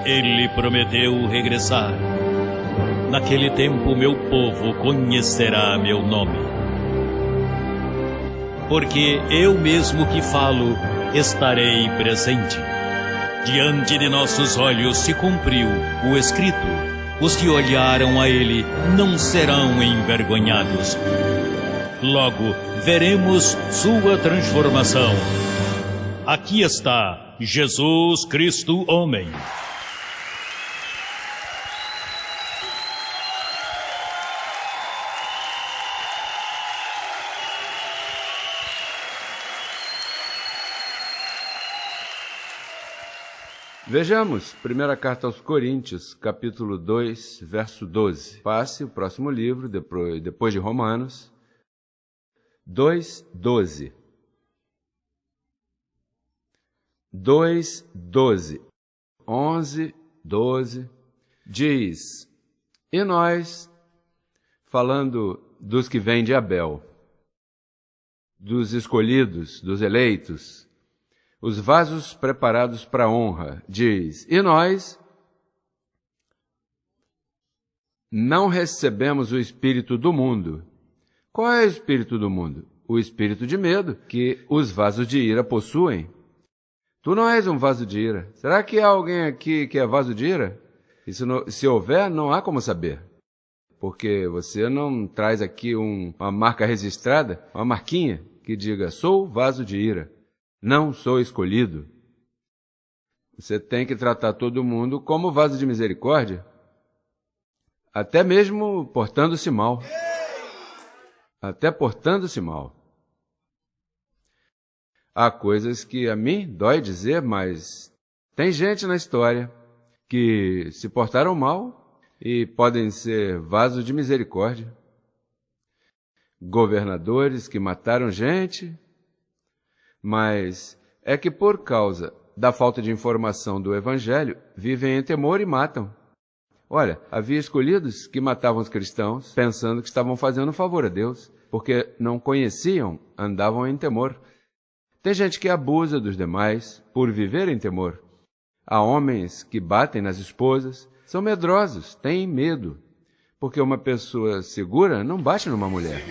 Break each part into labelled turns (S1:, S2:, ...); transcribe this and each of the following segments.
S1: Ele prometeu regressar. Naquele tempo meu povo conhecerá meu nome. Porque eu mesmo que falo, estarei presente. Diante de nossos olhos se cumpriu o escrito. Os que olharam a ele não serão envergonhados. Logo veremos sua transformação. Aqui está Jesus Cristo homem.
S2: Vejamos, primeira carta aos Coríntios, capítulo 2, verso 12. Passe o próximo livro, depois de Romanos. 2, 12. 2, 12. 11, 12. Diz, e nós, falando dos que vêm de Abel, dos escolhidos, dos eleitos, os vasos preparados para a honra, diz, e nós não recebemos o espírito do mundo. Qual é o espírito do mundo? O espírito de medo que os vasos de ira possuem. Tu não és um vaso de ira. Será que há alguém aqui que é vaso de ira? Se houver, não há como saber. Porque você não traz aqui uma marca registrada, uma marquinha que diga, sou vaso de ira. Não sou escolhido. Você tem que tratar todo mundo como vaso de misericórdia, até mesmo portando-se mal. Até portando-se mal. Há coisas que a mim dói dizer, mas tem gente na história que se portaram mal e podem ser vasos de misericórdia. Governadores que mataram gente, mas é que por causa da falta de informação do Evangelho, vivem em temor e matam. Olha, havia escolhidos que matavam os cristãos, pensando que estavam fazendo um favor a Deus, porque não conheciam, andavam em temor. Tem gente que abusa dos demais por viver em temor. Há homens que batem nas esposas, são medrosos, têm medo, porque uma pessoa segura não bate numa mulher.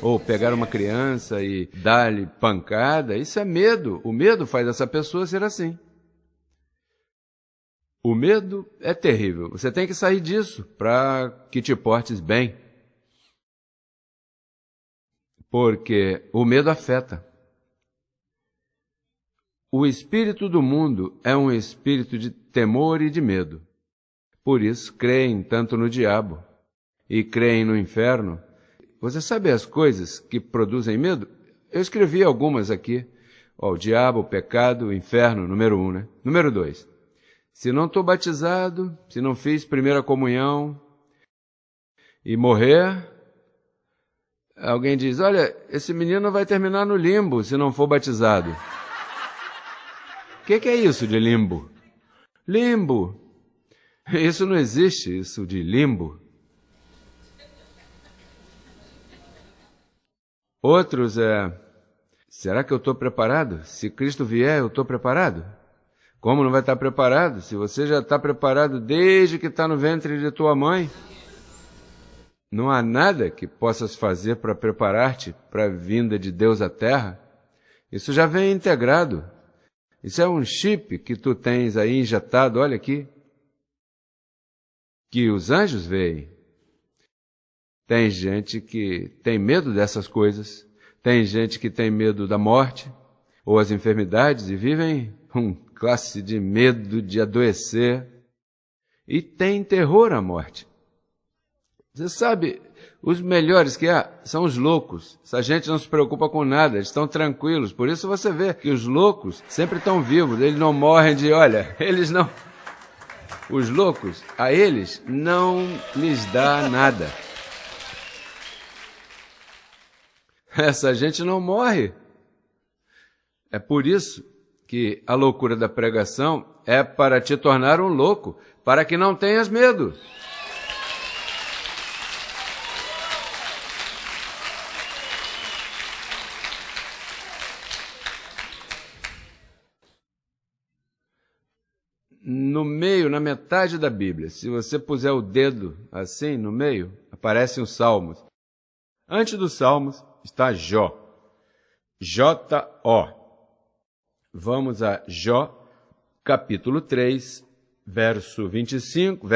S2: Ou pegar uma criança e dar-lhe pancada, isso é medo. O medo faz essa pessoa ser assim. O medo é terrível. Você tem que sair disso para que te portes bem. Porque o medo afeta. O espírito do mundo é um espírito de temor e de medo. Por isso, creem tanto no diabo e creem no inferno. Você sabe as coisas que produzem medo? Eu escrevi algumas aqui. O diabo, o pecado, o inferno, número 1, né? Número 2. Se não estou batizado, se não fiz primeira comunhão e morrer, alguém diz, olha, esse menino vai terminar no limbo se não for batizado. O que é isso de limbo? Limbo. Isso não existe, isso de limbo. Outros será que eu estou preparado? Se Cristo vier, eu estou preparado? Como não vai estar preparado? Se você já está preparado desde que está no ventre de tua mãe, não há nada que possas fazer para preparar-te para a vinda de Deus à Terra. Isso já vem integrado. Isso é um chip que tu tens aí injetado, olha aqui, que os anjos veem. Tem gente que tem medo dessas coisas, tem gente que tem medo da morte ou as enfermidades e vivem classe de medo de adoecer e tem terror à morte. Você sabe, os melhores que há são os loucos. Essa gente não se preocupa com nada, eles estão tranquilos. Por isso você vê que os loucos sempre estão vivos, eles não morrem eles não... Os loucos, a eles não lhes dá nada. Essa gente não morre. É por isso que a loucura da pregação é para te tornar um louco, para que não tenhas medo. no meio, na metade da Bíblia. Se você puser o dedo assim no meio, aparecem os Salmos. Antes dos Salmos está Jó. J-O. Vamos a Jó, capítulo 3, versos 25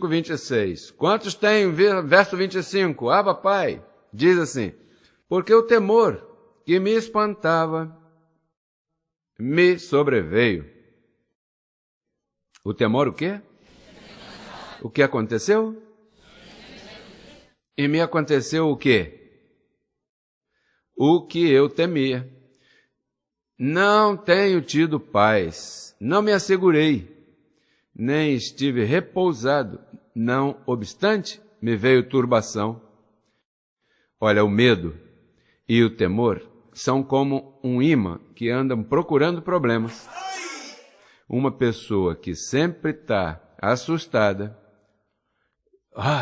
S2: e 26. Quantos tem verso 25? Ah, papai, diz assim: porque o temor que me espantava me sobreveio. O temor o quê? O que aconteceu? E me aconteceu o quê? O que eu temia. Não tenho tido paz, não me assegurei, nem estive repousado, não obstante, me veio turbação. Olha, o medo e o temor são como um imã que andam procurando problemas. Uma pessoa que sempre está assustada,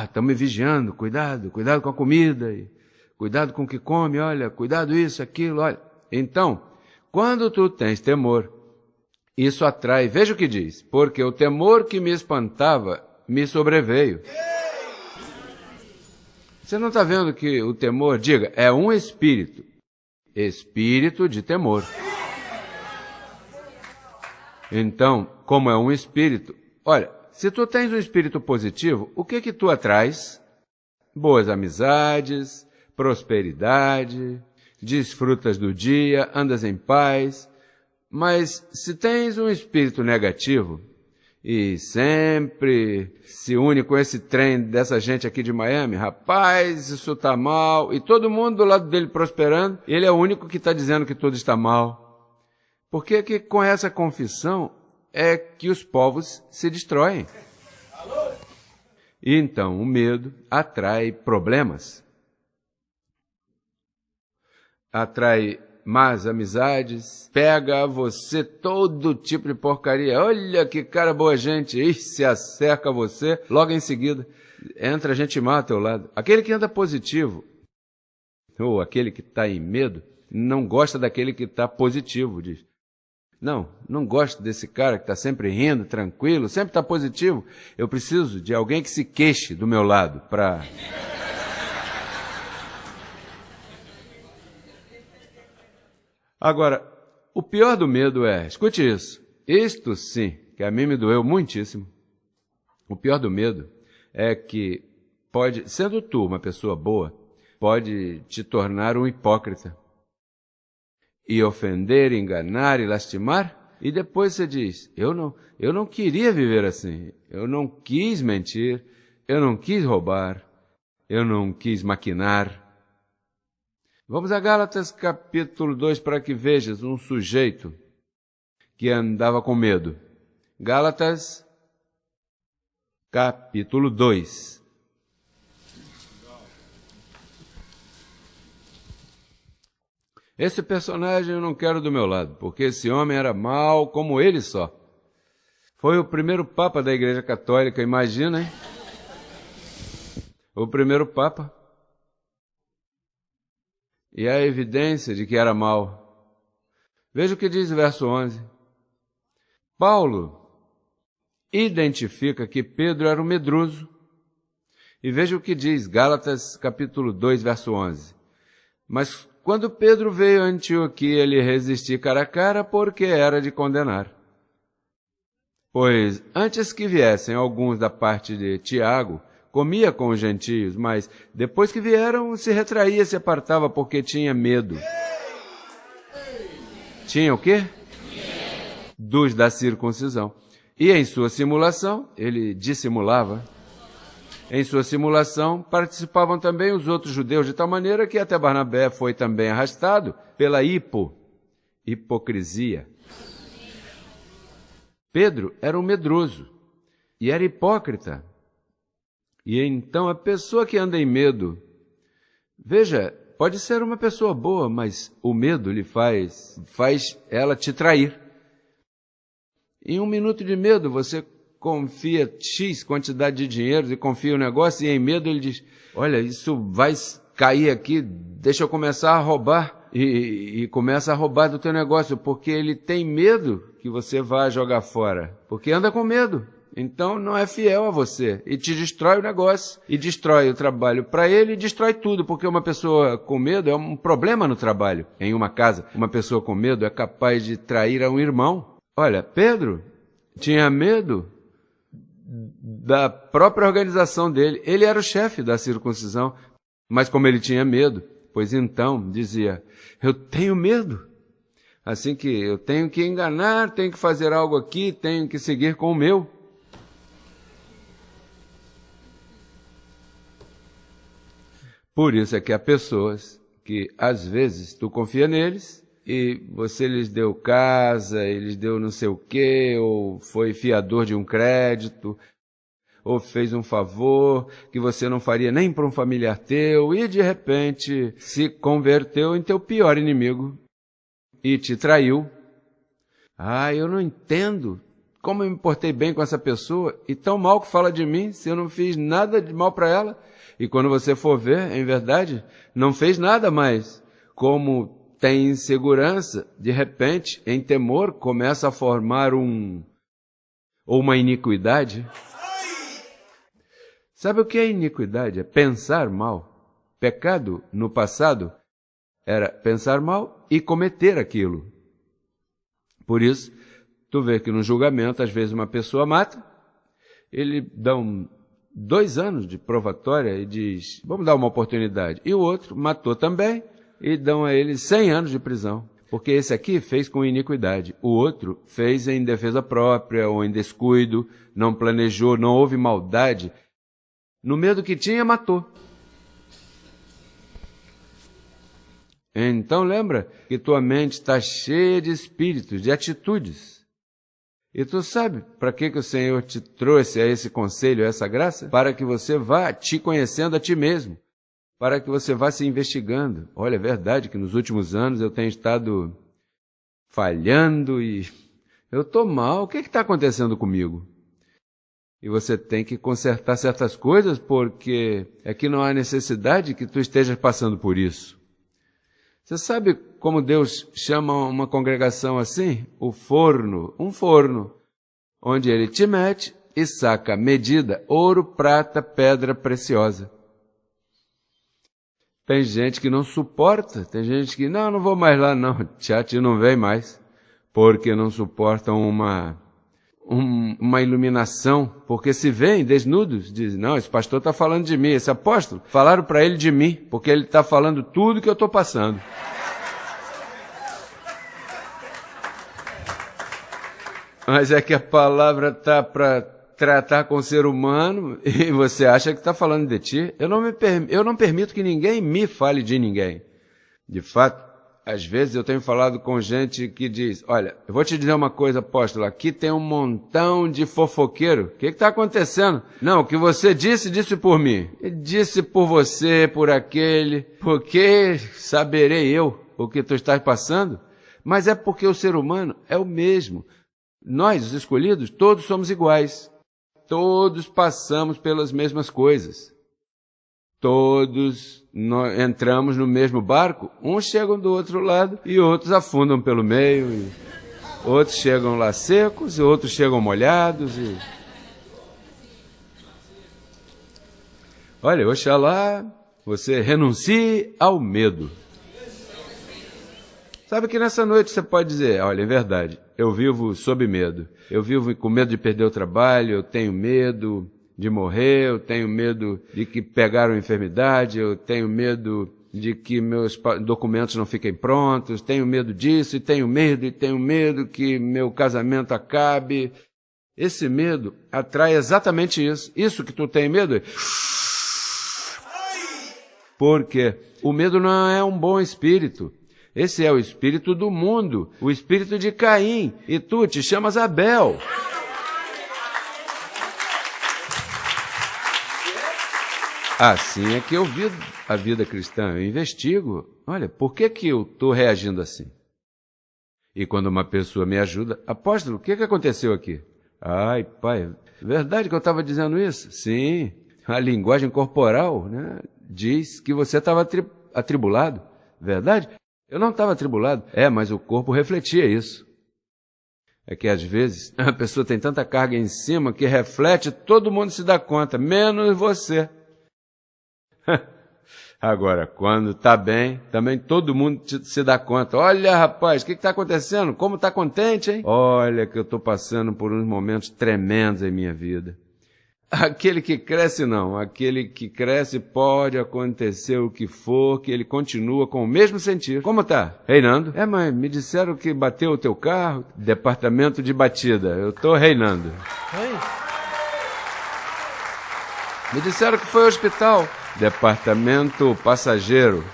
S2: estão me vigiando, cuidado com a comida, cuidado com o que come, olha, cuidado isso, aquilo, olha. Então, quando tu tens temor, isso atrai, veja o que diz, porque o temor que me espantava me sobreveio. Você não está vendo que o temor, diga, é um espírito de temor. Então, como é um espírito, olha, se tu tens um espírito positivo, o que tu atrais? Boas amizades, prosperidade, desfrutas do dia, andas em paz. Mas se tens um espírito negativo e sempre se une com esse trem dessa gente aqui de Miami, rapaz, isso tá mal, e todo mundo do lado dele prosperando, ele é o único que está dizendo que tudo está mal. Porque que com essa confissão é que os povos se destroem. E então o medo atrai problemas. Atrai más amizades, pega a você todo tipo de porcaria. Olha que cara boa gente, e se acerca a você, logo em seguida entra gente má ao teu lado. Aquele que anda positivo, ou aquele que está em medo, não gosta daquele que está positivo, diz. Não gosto desse cara que está sempre rindo, tranquilo, sempre está positivo. Eu preciso de alguém que se queixe do meu lado para... Agora, o pior do medo é, escute isso, isto sim, que a mim me doeu muitíssimo. O pior do medo é que pode, sendo tu uma pessoa boa, pode te tornar um hipócrita. E ofender, enganar e lastimar, e depois você diz, eu não queria viver assim, eu não quis mentir, eu não quis roubar, eu não quis maquinar. Vamos a Gálatas capítulo 2 para que vejas um sujeito que andava com medo. Gálatas capítulo 2. Esse personagem eu não quero do meu lado, porque esse homem era mau como ele só. Foi o primeiro Papa da Igreja Católica, imagina, hein? O primeiro Papa. E a evidência de que era mau. Veja o que diz o verso 11. Paulo identifica que Pedro era um medroso. E veja o que diz Gálatas capítulo 2, verso 11. Mas quando Pedro veio a Antioquia, ele resistiu cara a cara porque era de condenar. Pois antes que viessem alguns da parte de Tiago, comia com os gentios, mas depois que vieram, se retraía, se apartava porque tinha medo. Tinha o quê? Dos da circuncisão. E em sua simulação, ele dissimulava. Em sua simulação, participavam também os outros judeus, de tal maneira que até Barnabé foi também arrastado pela hipocrisia. Pedro era um medroso e era hipócrita. E então a pessoa que anda em medo, veja, pode ser uma pessoa boa, mas o medo lhe faz ela te trair. Em um minuto de medo, você confia X quantidade de dinheiro e confia o negócio, e em medo ele diz, olha, isso vai cair aqui, deixa eu começar a roubar, e começa a roubar do teu negócio, porque ele tem medo que você vá jogar fora, porque anda com medo. Então não é fiel a você e te destrói o negócio, e destrói o trabalho para ele e destrói tudo, porque uma pessoa com medo é um problema no trabalho. Em uma casa, uma pessoa com medo é capaz de trair a um irmão. Olha, Pedro tinha medo da própria organização dele. Ele era o chefe da circuncisão, mas como ele tinha medo, pois então dizia, eu tenho medo. Assim que eu tenho que enganar, tenho que fazer algo aqui, tenho que seguir com o meu. Por isso é que há pessoas que, às vezes, tu confia neles e você lhes deu casa, eles deu não sei o quê, ou foi fiador de um crédito, ou fez um favor que você não faria nem para um familiar teu e, de repente, se converteu em teu pior inimigo e te traiu. Eu não entendo como eu me portei bem com essa pessoa e tão mal que fala de mim se eu não fiz nada de mal para ela. E quando você for ver, em verdade, não fez nada mais. Como tem insegurança, de repente, em temor, começa a formar uma iniquidade. Sabe o que é iniquidade? É pensar mal. Pecado, no passado, era pensar mal e cometer aquilo. Por isso, tu vê que no julgamento, às vezes uma pessoa mata, ele dá 2 anos de provatória e diz, vamos dar uma oportunidade. E o outro matou também e dão a ele 100 anos de prisão. Porque esse aqui fez com iniquidade. O outro fez em defesa própria ou em descuido, não planejou, não houve maldade. No medo que tinha, matou. Então lembra que tua mente está cheia de espíritos, de atitudes. E tu sabe para que o Senhor te trouxe a esse conselho, a essa graça? Para que você vá te conhecendo a ti mesmo, para que você vá se investigando. Olha, é verdade que nos últimos anos eu tenho estado falhando e eu estou mal. O que está acontecendo comigo? E você tem que consertar certas coisas porque é que não há necessidade que tu estejas passando por isso. Você sabe como Deus chama uma congregação assim? O forno, um forno, onde Ele te mete e saca medida, ouro, prata, pedra preciosa. Tem gente que não suporta, tem gente que, não vou mais lá não, tchau, não vem mais, porque não suportam uma iluminação, porque se veem desnudos, dizem, não, esse pastor está falando de mim, esse apóstolo, falaram para ele de mim, porque ele está falando tudo que eu estou passando. Mas é que a palavra está para tratar com o ser humano e você acha que está falando de ti. Eu não permito que ninguém me fale de ninguém. De fato, às vezes eu tenho falado com gente que diz, olha, eu vou te dizer uma coisa, apóstolo, aqui tem um montão de fofoqueiro. O que está acontecendo? Não, o que você disse por mim. Disse por você, por aquele, porque saberei eu o que tu estás passando? Mas é porque o ser humano é o mesmo. Nós, os escolhidos, todos somos iguais. Todos passamos pelas mesmas coisas. Todos entramos no mesmo barco. Uns chegam do outro lado e outros afundam pelo meio. E outros chegam lá secos e outros chegam molhados. Olha, oxalá você renuncie ao medo. Sabe que nessa noite você pode dizer, olha, é verdade, eu vivo sob medo. Eu vivo com medo de perder o trabalho, eu tenho medo de morrer, eu tenho medo de que pegaram enfermidade, eu tenho medo de que meus documentos não fiquem prontos, tenho medo disso, e tenho medo que meu casamento acabe. Esse medo atrai exatamente isso. Isso que tu tem medo é... Porque o medo não é um bom espírito. Esse é o espírito do mundo, o espírito de Caim, e tu te chamas Abel. Assim é que eu vivo a vida cristã, eu investigo. Olha, por que eu estou reagindo assim? E quando uma pessoa me ajuda, apóstolo, o que aconteceu aqui? Ai, pai, verdade que eu estava dizendo isso? Sim, a linguagem corporal, né, diz que você estava atribulado, verdade? Eu não estava atribulado. Mas o corpo refletia isso. É que às vezes a pessoa tem tanta carga em cima que reflete, todo mundo se dá conta, menos você. Agora, quando está bem, também todo mundo se dá conta. Olha, rapaz, o que está acontecendo? Como está contente, hein? Olha que eu estou passando por uns momentos tremendos em minha vida. Aquele que cresce não, aquele que cresce pode acontecer o que for, que ele continua com o mesmo sentir. Como tá? Reinando? Mãe, me disseram que bateu o teu carro. Departamento de batida, eu tô reinando.
S3: Oi?
S2: Me disseram que foi ao hospital. Departamento passageiro.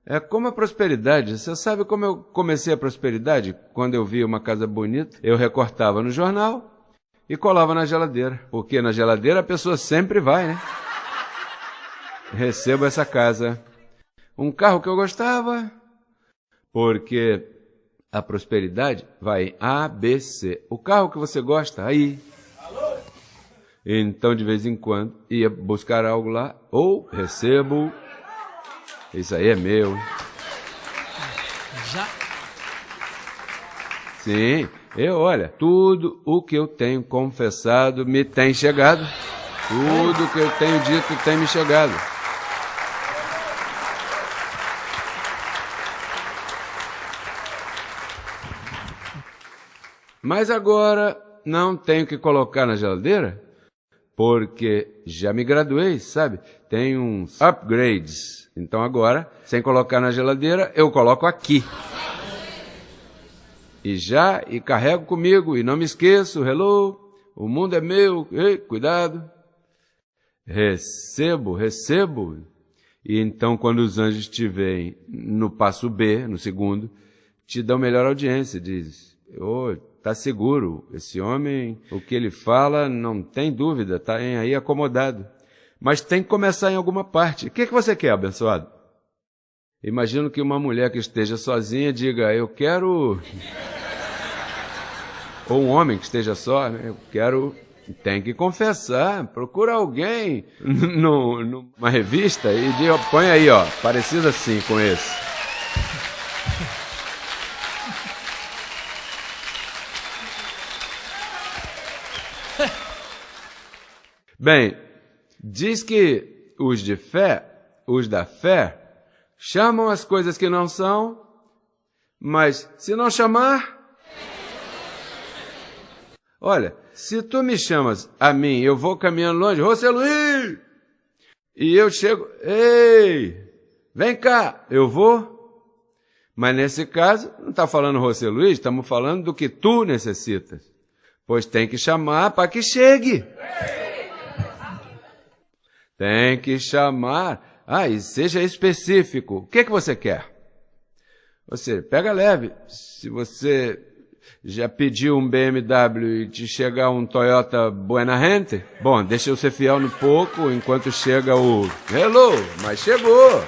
S2: É como a prosperidade. Você sabe como eu comecei a prosperidade? Quando eu via uma casa bonita, eu recortava no jornal e colava na geladeira. Porque na geladeira a pessoa sempre vai, né? Recebo essa casa. Um carro que eu gostava, porque a prosperidade vai em A, B, C. O carro que você gosta, aí. Então, de vez em quando, ia buscar algo lá, ou recebo. Isso aí é meu.
S3: Já?
S2: Sim, olha, tudo o que eu tenho confessado me tem chegado. Tudo o que eu tenho dito tem me chegado. Mas agora não tenho que colocar na geladeira, porque já me graduei, sabe? Tem uns upgrades. Então agora, sem colocar na geladeira, eu coloco aqui. E carrego comigo, e não me esqueço, hello, o mundo é meu, ei, cuidado. Recebo. E então quando os anjos estiverem no passo B, no segundo, te dão melhor audiência, diz, tá seguro, esse homem, o que ele fala, não tem dúvida, tá aí acomodado. Mas tem que começar em alguma parte. O que você quer, abençoado? Imagino que uma mulher que esteja sozinha diga, eu quero... Ou um homem que esteja só, né? Eu quero... Tem que confessar, procura alguém numa revista e diga, põe aí, parecido assim com esse. Bem, diz que os de fé, os da fé, chamam as coisas que não são, mas se não chamar... Olha, se tu me chamas a mim, eu vou caminhando longe, José Luiz, e eu chego, ei, vem cá, eu vou. Mas nesse caso, não está falando José Luiz, estamos falando do que tu necessitas. Pois tem que chamar para que chegue. Tem que chamar. E seja específico. O que você quer? Você pega leve. Se você já pediu um BMW e te chegar um Toyota Buena Gente, bom, deixa eu ser fiel no pouco enquanto chega o hello, mas chegou.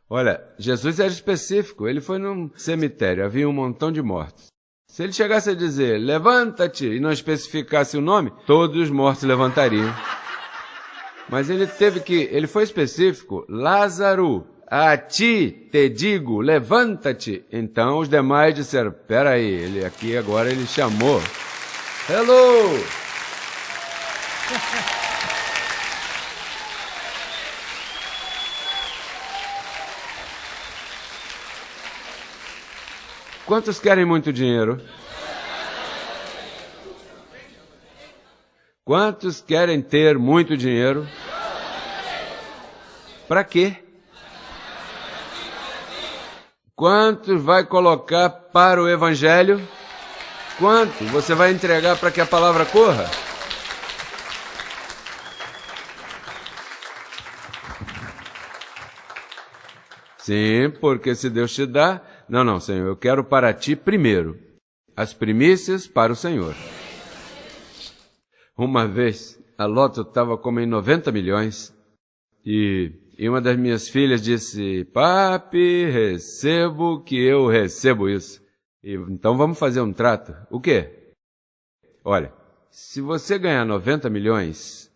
S2: Olha, Jesus era específico, ele foi num cemitério, havia um montão de mortos. Se ele chegasse a dizer, levanta-te, e não especificasse o nome, todos os mortos levantariam. Mas ele foi específico, Lázaro, a ti te digo, levanta-te. Então os demais disseram, peraí, ele aqui agora ele chamou. Hello! Quantos querem muito dinheiro? Quantos querem ter muito dinheiro? Para quê? Quantos vai colocar para o Evangelho? Quanto você vai entregar para que a palavra corra? Sim, porque se Deus te dá... Não, Senhor, eu quero para ti primeiro. As primícias para o Senhor. Uma vez, a loto estava como em 90 milhões e uma das minhas filhas disse, papi, recebo que eu recebo isso. Então vamos fazer um trato. O quê? Olha, se você ganhar 90 milhões,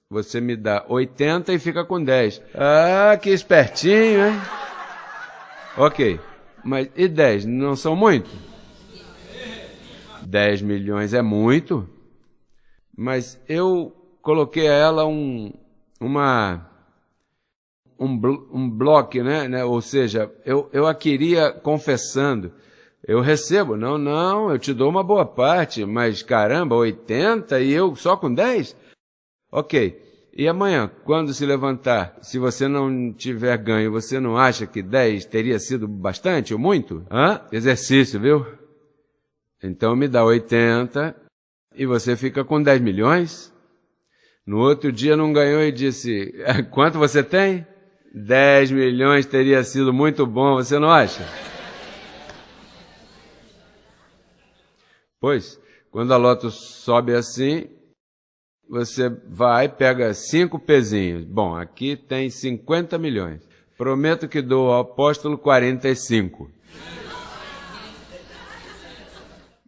S2: você me dá 80 e fica com 10. Ah, que espertinho, hein? Ok, mas e 10 não são muito? 10 milhões é muito, mas eu coloquei a ela um bloco, né? Ou seja, eu a queria confessando. Eu recebo, não, eu te dou uma boa parte, mas caramba, 80 e eu só com 10? Ok, e amanhã, quando se levantar, se você não tiver ganho, você não acha que 10 teria sido bastante ou muito? Exercício, viu? Então me dá 80 e você fica com 10 milhões. No outro dia não ganhou e disse, quanto você tem? 10 milhões teria sido muito bom, você não acha? Pois, quando a loto sobe assim, você vai, pega 5 pezinhos. Bom, aqui tem 50 milhões. Prometo que dou ao apóstolo 45.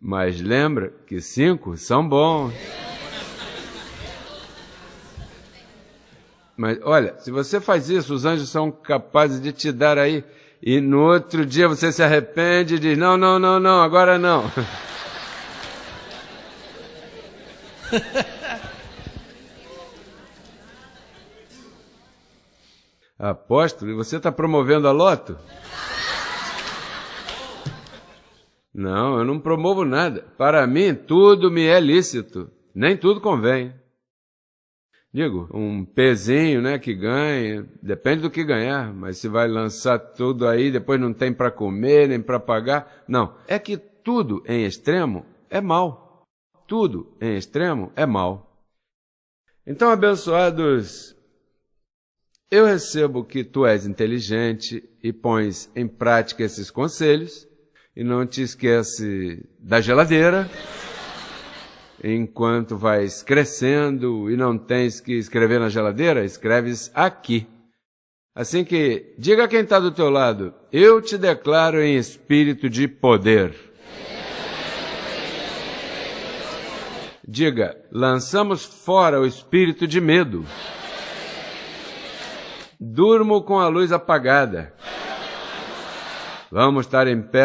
S2: Mas lembra que 5 são bons. Mas olha, se você faz isso, os anjos são capazes de te dar aí, e no outro dia você se arrepende e diz, não, agora não. Apóstolo, e você está promovendo a loto? Não, eu não promovo nada. Para mim, tudo me é lícito. Nem tudo convém. Digo, um pezinho, né, que ganha, depende do que ganhar, mas se vai lançar tudo aí, depois não tem para comer, nem para pagar. Não, é que tudo em extremo é mal. Tudo em extremo é mal. Então, abençoados, eu recebo que tu és inteligente e pões em prática esses conselhos, e não te esquece da geladeira, enquanto vais crescendo e não tens que escrever na geladeira, escreves aqui. Assim que, diga a quem está do teu lado, eu te declaro em espírito de poder. Diga, lançamos fora o espírito de medo. Durmo com a luz apagada. Vamos estar em pé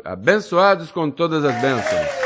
S2: abençoados com todas as bênçãos.